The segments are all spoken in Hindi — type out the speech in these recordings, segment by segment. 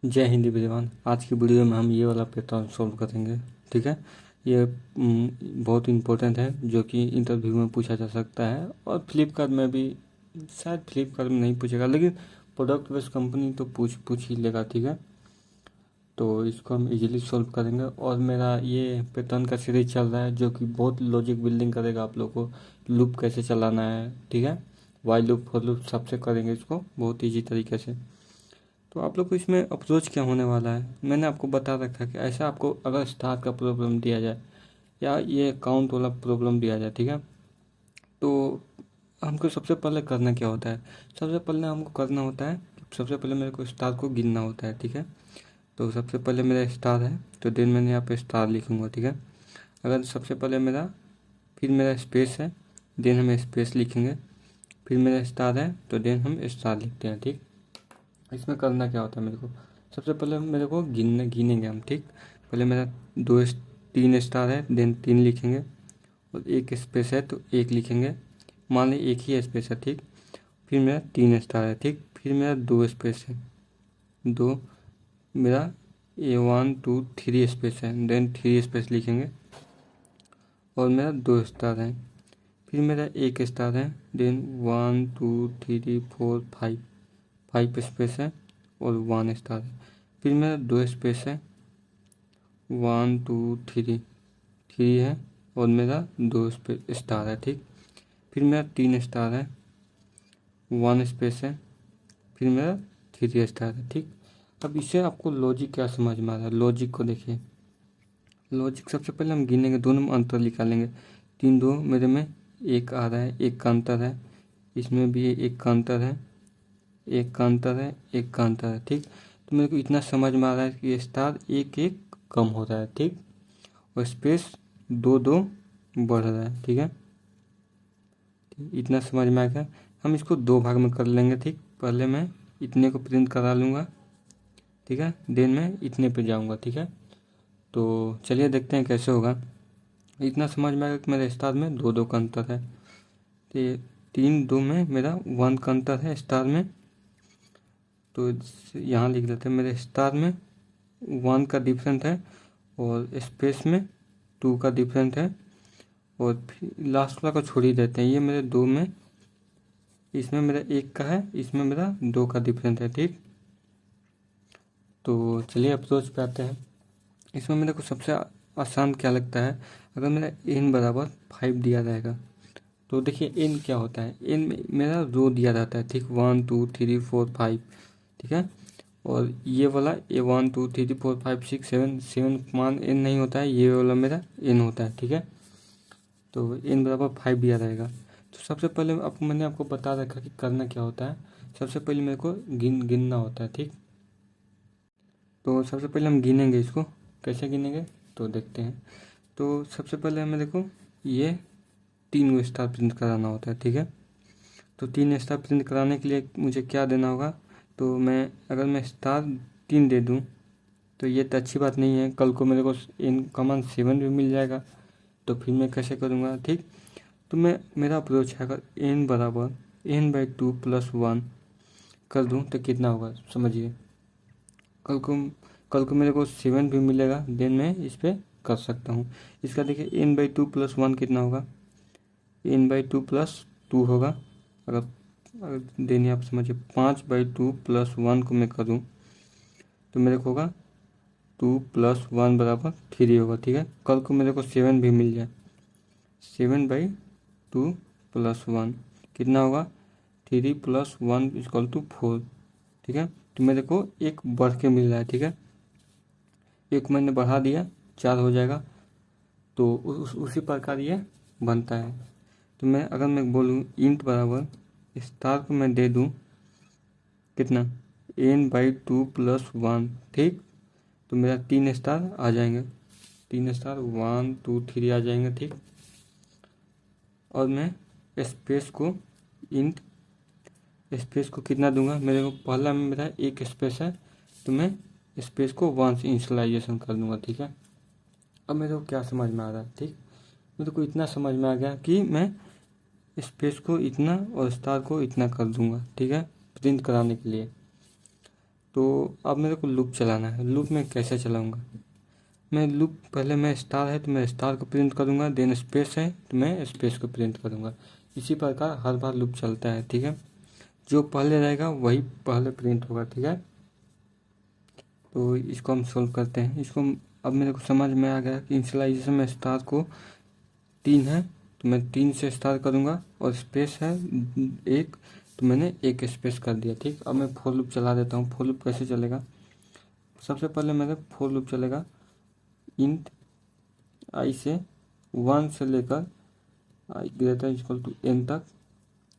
जय हिंद विद्वान। आज की वीडियो में हम ये वाला पैटर्न सॉल्व करेंगे। ठीक है, ये बहुत इम्पोर्टेंट है, जो कि इंटरव्यू में पूछा जा सकता है और फ्लिपकार्ट में भी। शायद फ्लिपकार्ट में नहीं पूछेगा, लेकिन प्रोडक्ट बेस्ड कंपनी तो पूछ ही लेगा। ठीक है, तो इसको हम इजीली सॉल्व करेंगे। और मेरा ये पैटर्न का सीरीज चल रहा है, जो कि बहुत लॉजिक बिल्डिंग करेगा आप लोग को। लूप कैसे चलाना है, ठीक है, वाइल लूप फॉर लूप सबसे करेंगे इसको बहुत ईजी तरीके से। तो आप लोग को इसमें अप्रोच क्या होने वाला है, मैंने आपको बता रखा है कि ऐसा आपको अगर स्टार का प्रॉब्लम दिया जाए या ये काउंट वाला प्रॉब्लम दिया जाए, ठीक है, तो हमको सबसे पहले करना क्या होता है। सबसे पहले हमको करना होता है, सबसे पहले मेरे को स्टार को गिनना होता है। ठीक है, तो सबसे पहले मेरा स्टार है, तो देन मैंने यहाँ पे स्टार लिखूँगा। ठीक है, अगर सबसे पहले फिर मेरा स्पेस है, देन हम स्पेस लिखेंगे। फिर मेरा स्टार है, तो देन हम स्टार लिखते हैं। ठीक, इसमें करना क्या होता है, मेरे को सबसे पहले मेरे को गिनेंगे हम। ठीक, पहले मेरा 3 स्टार है, देन 3 लिखेंगे और एक स्पेस है तो 1 लिखेंगे। मान ली एक ही स्पेस है। ठीक, फिर मेरा 3 स्टार है। ठीक, फिर मेरा 2 स्पेस है, 2 मेरा 1 2 3 स्पेस है, देन 3 स्पेस लिखेंगे और मेरा 2 स्टार है। फिर मेरा 1 स्टार है, देन 1 2 3 4 5 स्पेस है और 1 स्टार है। फिर मेरा 2 स्पेस है, 1 2 3 है और मेरा 2 स्टार है। ठीक, फिर मेरा 3 स्टार है, 1 स्पेस है, फिर मेरा 3 स्टार है। ठीक, अब इससे आपको लॉजिक क्या समझ में आ रहा है, लॉजिक को देखिए। लॉजिक सबसे पहले हम गिनेंगे, दोनों में अंतर निकालेंगे। 3 2 मेरे में 1 आ रहा है, 1 का अंतर है, इसमें भी 1 का अंतर है, 1 का अंतर है, 1 का अंतर है। ठीक, तो मेरे को इतना समझ में आ रहा है कि ये स्टार 1 1 कम हो रहा है। ठीक, और स्पेस 2 2 बढ़ रहा है। ठीक है, इतना समझ में आ गया। हम इसको 2 भाग में कर लेंगे। ठीक, पहले मैं इतने को प्रिंट करा लूँगा, ठीक है, देन मैं इतने पे जाऊँगा। ठीक है, तो चलिए देखते हैं कैसे होगा। इतना समझ में आएगा कि मेरे स्टार में 2 2 का अंतर है, तो ये 3 2 में मेरा 1 का अंतर है स्टार में। तो यहाँ लिख देते हैं, मेरे स्टार में 1 का डिफरेंट है और स्पेस में 2 का डिफरेंट है। और फिर लास्ट वाला को छोड़ ही देते हैं, ये मेरे 2 में, इसमें मेरा 1 का है, इसमें मेरा 2 का डिफरेंट है। ठीक, तो चलिए अप्रोच पे आते हैं। इसमें मेरे को सबसे आसान क्या लगता है, अगर मेरा n बराबर 5 दिया जाएगा, तो देखिए n क्या होता है, n में मेरा रो दिया जाता है। ठीक, 1 2 3 4 5, ठीक है, और ये वाला 1 2 3 4 5 6 7 मान n नहीं होता है, ये वाला मेरा n होता है। ठीक है, तो n बराबर 5 दिया रहेगा। तो सबसे पहले मैंने आपको बता रखा कि करना क्या होता है। सबसे पहले मेरे को गिनना होता है। ठीक, तो सबसे पहले हम गिनेंगे, इसको कैसे गिनेंगे तो देखते हैं। तो सबसे पहले मेरे को ये 3 स्टार प्रिंट कराना होता है। ठीक है, तो 3 स्टार प्रिंट कराने के लिए मुझे क्या देना होगा, तो अगर मैं स्टार 3 दे दूँ तो ये तो अच्छी बात नहीं है, कल को मेरे को इन कमान 7 भी मिल जाएगा, तो फिर मैं कैसे करूँगा। ठीक, तो मेरा अप्रोच है, अगर n बराबर n/2 + 1 कर दूँ तो कितना होगा समझिए। कल को मेरे को 7 भी मिलेगा, देन मैं इस पर कर सकता हूँ। इसका देखिए n/2 + 1 कितना होगा, n/2 + 2 होगा। अगर देन आप समझिए 5/2 + 1 को मैं करूँ तो मेरे को होगा 2 + 1 बराबर 3 होगा। ठीक है, कल को मेरे को 7 भी मिल जाए, 7/2 + 1 कितना होगा, 3 + 1 = 4। ठीक है, तो मेरे को एक बढ़ के मिल रहा है। ठीक है, एक मैंने बढ़ा दिया, 4 हो जाएगा। तो उसी प्रकार ये बनता है। तो अगर मैं बोलूँ इंट बराबर स्टार को मैं दे दूँ कितना, n/2 + 1। ठीक, तो मेरा 3 स्टार आ जाएंगे, 3 स्टार 1 2 3 आ जाएंगे। ठीक, और मैं स्पेस को कितना दूंगा, मेरे को पहला में मेरा 1 स्पेस है, तो मैं स्पेस को 1 से इनिशियलाइजेशन कर दूंगा। ठीक है, अब मेरे को क्या समझ में आ रहा है। ठीक, मेरे को इतना समझ में आ गया कि मैं स्पेस को इतना और स्टार को इतना कर दूंगा। ठीक है, प्रिंट कराने के लिए। तो अब मेरे को लूप चलाना है। लूप में कैसे चलाऊंगा? मैं लूप पहले मैं स्टार है तो मैं स्टार को प्रिंट करूंगा, देन स्पेस है तो मैं स्पेस को प्रिंट करूंगा। इसी प्रकार हर बार लूप चलता है, ठीक है। जो पहले रहेगा वही पहले प्रिंट होगा, ठीक है। तो इसको हम सोल्व करते हैं। इसको अब मेरे को समझ में आ गया कि इनिशियलाइजेशन में स्टार को 3 है तो मैं 3 से स्टार करूंगा, और स्पेस है 1 तो मैंने 1 स्पेस कर दिया, ठीक। अब मैं फोर लूप चला देता हूँ। फोर लूप कैसे चलेगा? सबसे पहले मेरा फोर लूप चलेगा इंट आई से 1 से लेकर आई ग्रेटर इक्वल टू n तक,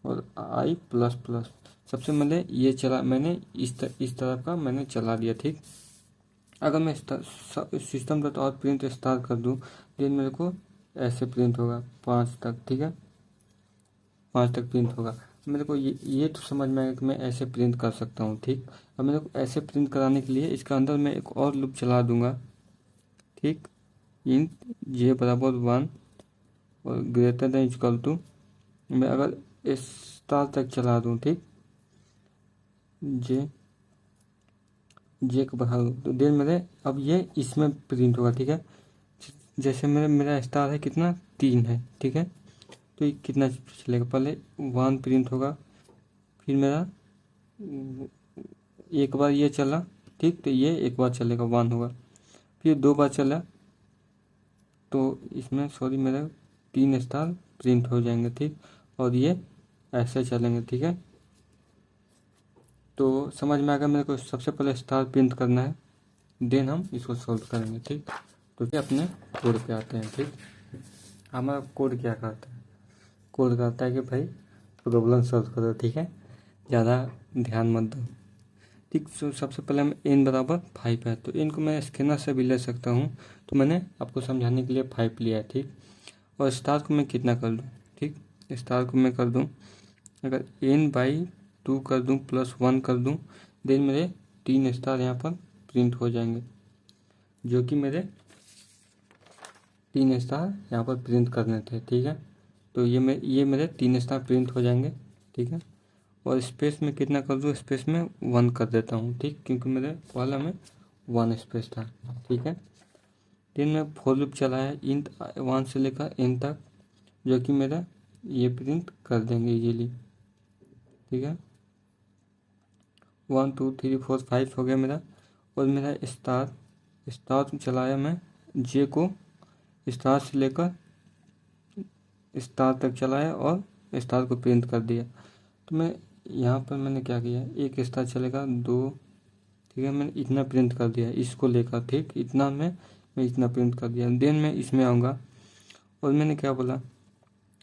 और आई प्लस प्लस। सबसे पहले ये चला मैंने इस तरफ का मैंने चला दिया, ठीक। अगर मैं system dot out print star कर दूं देन मेरे को ऐसे प्रिंट होगा 5 तक, ठीक है। 5 तक प्रिंट होगा। मेरे को ये तो समझ में आएगा कि मैं ऐसे प्रिंट कर सकता हूँ, ठीक। अब मेरे को ऐसे प्रिंट कराने के लिए इसके अंदर मैं एक और लूप चला दूंगा, ठीक। इंट जे बराबर 1 और ग्रेटर देन इक्वल टू, मैं अगर स्टार तक चला दूँ, ठीक, जे को बढ़ा दूँ तो देन मेरे अब ये इसमें प्रिंट होगा, ठीक है। जैसे मेरा स्टार है कितना 3 है, ठीक है। तो ये कितना चलेगा? पहले 1 प्रिंट होगा, फिर मेरा एक बार ये चला, ठीक, तो ये एक बार चलेगा 1 होगा, फिर 2 बार चला तो इसमें सॉरी मेरा 3 स्टार प्रिंट हो जाएंगे, ठीक। और ये ऐसे चलेंगे, ठीक है। तो समझ में आ गया मेरे को सबसे पहले स्टार प्रिंट करना है, देन हम इसको सॉल्व करेंगे, ठीक। तो ये अपने कोड पे आते हैं, ठीक। हमारा कोड क्या करता है? कोड करता है कि भाई प्रॉब्लम सॉल्व करो, ठीक है, ज़्यादा ध्यान मत दो, ठीक। सबसे पहले हम n बराबर 5 है तो n को मैं स्कैनर से भी ले सकता हूँ, तो मैंने आपको समझाने के लिए 5 लिया है, ठीक। और स्टार को मैं कितना कर दूँ, ठीक, स्टार को मैं कर दूँ अगर n/2 कर दूँ प्लस 1 कर दूँ देन मेरे 3 स्टार यहाँ पर प्रिंट हो जाएंगे, जो कि मेरे 3 स्टार यहाँ पर प्रिंट करने थे, ठीक है। तो ये मेरे 3 स्टार प्रिंट हो जाएंगे, ठीक है। और स्पेस में कितना कर दूँ? स्पेस में 1 कर देता हूँ, ठीक, क्योंकि मेरे पहला में 1 स्पेस था, ठीक है। दिन में फोर लूप चला है इंट 1 से लेकर n तक, जो कि मेरा ये प्रिंट कर देंगे इजीली, ठीक है। 1 2 3 4 5 हो गया मेरा। और मेरा स्टार चलाया मैं जे को स्टार से लेकर स्टार तक चलाया और स्टार को प्रिंट कर दिया। तो मैं यहाँ पर मैंने क्या किया, एक स्टार चलेगा 2, ठीक है, मैंने इतना प्रिंट कर दिया इसको लेकर, ठीक, इतना मैं इतना प्रिंट कर दिया। देन मैं इसमें आऊँगा और मैंने क्या बोला,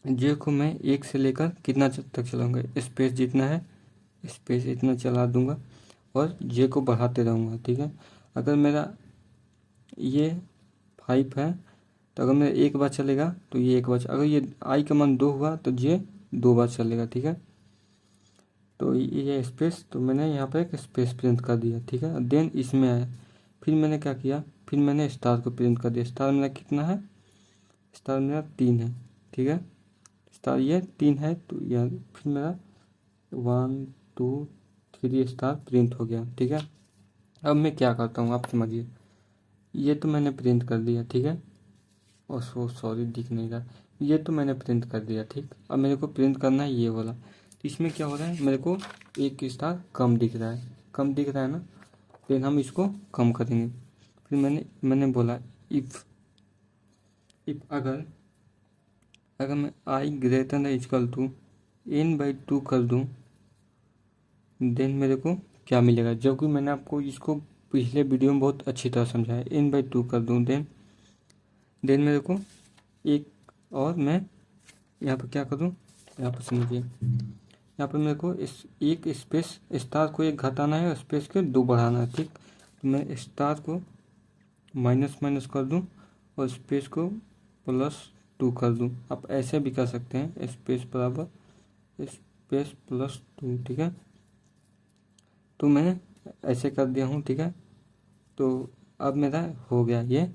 जे को मैं 1 से लेकर कितना तक चलाऊँगा, स्पेस जितना है स्पेस इतना चला दूँगा और जे को बढ़ाते रहूँगा, ठीक है। अगर मेरा ये 5 है तो अगर मेरा एक बार चलेगा तो ये एक बार, अगर ये आई का मान 2 हुआ तो जे 2 बार चलेगा, ठीक है। तो ये स्पेस, तो मैंने यहाँ पर एक स्पेस प्रिंट कर दिया, ठीक है। देन इसमें आया, फिर मैंने क्या किया, फिर मैंने स्टार को प्रिंट कर दिया। स्टार मेरा कितना है? स्टार मेरा 3 है, ठीक है। स्टार ये 3 है तो यह फिर मेरा 1 2 3 स्टार प्रिंट हो गया, ठीक है। अब मैं क्या करता हूँ आप समझिए, ये तो मैंने प्रिंट कर दिया, ठीक है। और सॉरी दिख नहीं रहा, ये तो मैंने प्रिंट कर दिया, ठीक। अब मेरे को प्रिंट करना है ये वाला। तो इसमें क्या हो रहा है, मेरे को एक स्टार कम दिख रहा है, कम दिख रहा है ना, फिर हम इसको कम करेंगे। फिर मैंने बोला इफ़ अगर मैं I greater than equal to n/2 कर दूं देन मेरे को क्या मिलेगा, जबकि मैंने आपको इसको पिछले वीडियो में बहुत अच्छी तरह समझाया। n/2 कर दूं देन मेरे को एक, और मैं यहाँ पर क्या करूँ, यहाँ पर समझिए, यहाँ पर मेरे को इस एक स्पेस स्टार को 1 घटाना है और स्पेस के 2 बढ़ाना है, ठीक। तो मैं स्टार को माइनस कर दूं और स्पेस को +2 कर दूं। आप ऐसे भी कर सकते हैं, स्पेस बराबर स्पेस +2, ठीक है। तो मैं ऐसे कर दिया हूँ, ठीक है। तो अब मेरा हो गया ये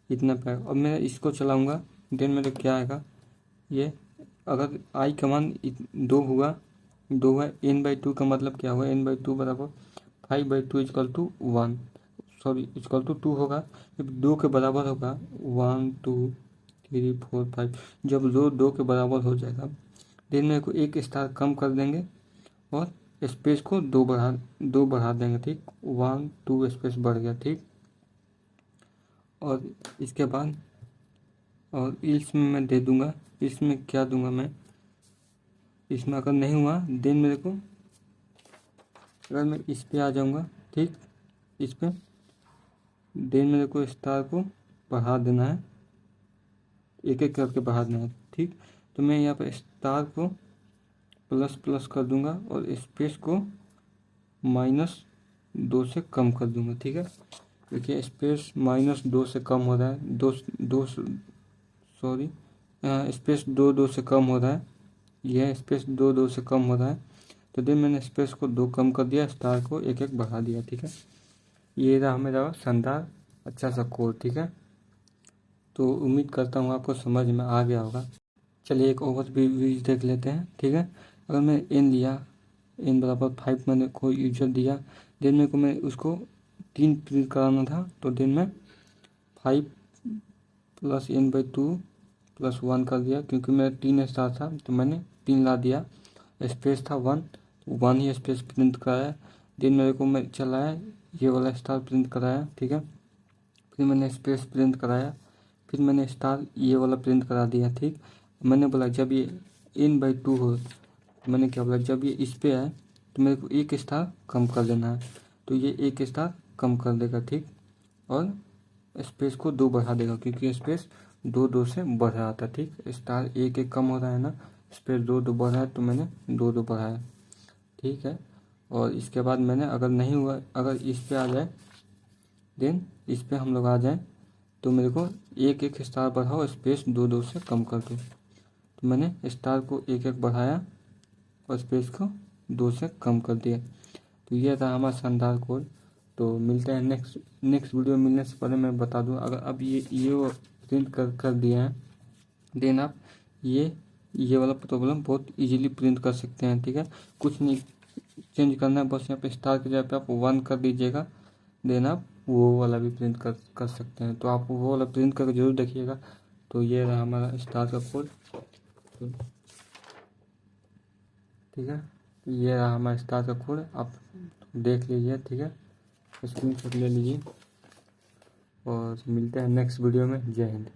इतना पैक। अब मैं इसको चलाऊँगा देन मेरे क्या आएगा, ये अगर आई का मान 2 हुआ n/2 का मतलब क्या हुआ, n/2 बराबर 5/2 is equal to 1, sorry is equal to 2 होगा। जब 2 के बराबर होगा 1 2 3 4 5, जब 2 के बराबर हो जाएगा देन मेरे को एक स्टार कम कर देंगे और स्पेस को 2 बढ़ा देंगे, ठीक। 1 2 स्पेस बढ़ गया, ठीक। और इसके बाद और इसमें मैं दे दूंगा, इसमें क्या दूंगा मैं, इसमें अगर नहीं हुआ देन मेरे को, अगर मैं इस पे आ जाऊंगा, ठीक, इस पे देन मेरे को स्टार को बढ़ा देना है, एक एक करके बढ़ा देना है, ठीक। तो मैं यहाँ पे स्टार को प्लस प्लस कर दूंगा और स्पेस को -2 से कम कर दूंगा, ठीक है। देखिए स्पेस -2 से कम हो रहा है, सॉरी स्पेस 2 से कम हो रहा है, यह स्पेस 2 से कम हो रहा है। तो देन मैंने स्पेस को 2 कम कर दिया, स्टार को एक एक बढ़ा दिया, ठीक है। ये रहा मेरा शानदार अच्छा सा कोड, ठीक है। तो उम्मीद करता हूँ आपको समझ में आ गया होगा। चलिए एक ओवरव्यू देख लेते हैं, ठीक है। अगर मैं n लिया, n बराबर 5 मैंने कोई यूजर दिया, देन मेरे को मैं उसको 3 प्रिंट कराना था, तो देन मैं 5 + n/2 + 1 कर दिया, क्योंकि मेरा 3 स्टार था तो मैंने 3 ला दिया। स्पेस था 1 ही स्पेस प्रिंट कराया। देन मेरे को मैं चलाया, ये वाला स्टार प्रिंट कराया, ठीक है। फिर मैंने स्पेस प्रिंट कराया, फिर मैंने स्टार ये वाला प्रिंट करा दिया, ठीक। मैंने बोला जब ये n/2 हो, मैंने क्या बोला, जब ये इस पे आए तो मेरे को एक स्टार कम कर देना है, तो ये एक स्टार कम कर देगा, ठीक। और स्पेस को 2 बढ़ा देगा, क्योंकि स्पेस 2 से बढ़ रहा था, ठीक। स्टार एक एक कम हो रहा है ना, स्पेस 2 बढ़ रहा है तो मैंने 2 बढ़ाया, ठीक है। और इसके बाद मैंने अगर नहीं हुआ, अगर इस पे आ जाए देन इस पे हम लोग आ जाए तो मेरे को एक एक स्टार बढ़ाओ, स्पेस 2 से कम कर दो। तो मैंने स्टार को एक एक बढ़ाया और स्पेस को 2 से कम कर दिया। तो ये था हमारा शानदार कोड। तो मिलते हैं नेक्स्ट वीडियो। मिलने से पहले मैं बता दूं, अगर अब ये वो प्रिंट कर दिया है देन आप ये वाला प्रॉब्लम बहुत इजीली प्रिंट कर सकते हैं, ठीक है। कुछ नहीं चेंज करना है, बस यहाँ पे स्टार की जगह पे आप 1 कर दीजिएगा, देन आप वो वाला भी प्रिंट कर सकते हैं। तो आप वो वाला प्रिंट करके जरूर देखिएगा। तो ये रहा हमारा स्टार का कोड, तो ठीक है। ये रहा हमारा स्टार का कोड, आप देख लीजिए, ठीक है, स्क्रीनशॉट ले लीजिए। और मिलते हैं नेक्स्ट वीडियो में। जय हिंद।